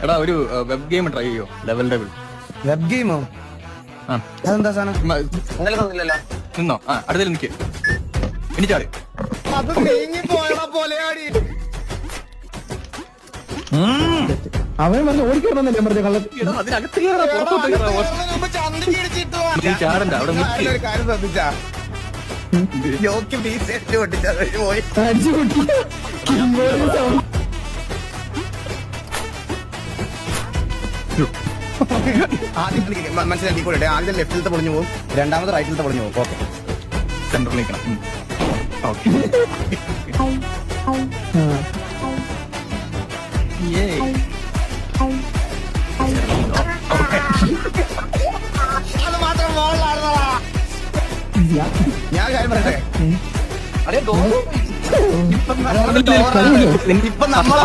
എടാ ഒരു web game try ചെയ്യോ? ലെവൽ ഡബിൾ വെബ് ഗെയിമോ? അതെന്താ സാധനം? നിന്നോ? അടുത്തേൽ നിക്ക്. ഇനി ചാടി. അത് നീങ്ങിപ്പോയടാ പോലെയാടി. അവൻ വന്ന് ഓടിക്കണമെന്നല്ലേ പറഞ്ഞ കള്ളത്തി. അതിനകത്ത് കേറാ, പുറത്തോട്ട് കേറാ. നീ ചാടണ്ട, അവിടെ നിക്ക്. ഒരു കാര്യം ശ്രദ്ധിച്ചാ ജോക്ക് ബീച്ച് പൊട്ടിച്ചാ പോയി. ആദ്യം മനസ്സിലാക്കിക്കോട്ടെ. ആദ്യം ലെഫ്റ്റിലത്തെ പൊളിഞ്ഞു പോകും, രണ്ടാമത് റൈറ്റിലത്തെ പൊളിഞ്ഞു പോകും. ഓക്കെ, സെന്ററിൽ നിൽക്കണം. ഓക്കെ. അത് മാത്രം മോളിലാണെന്നതാ. ഞാൻ കാര്യം പറയട്ടെ, ഇപ്പൊ നമ്മളെ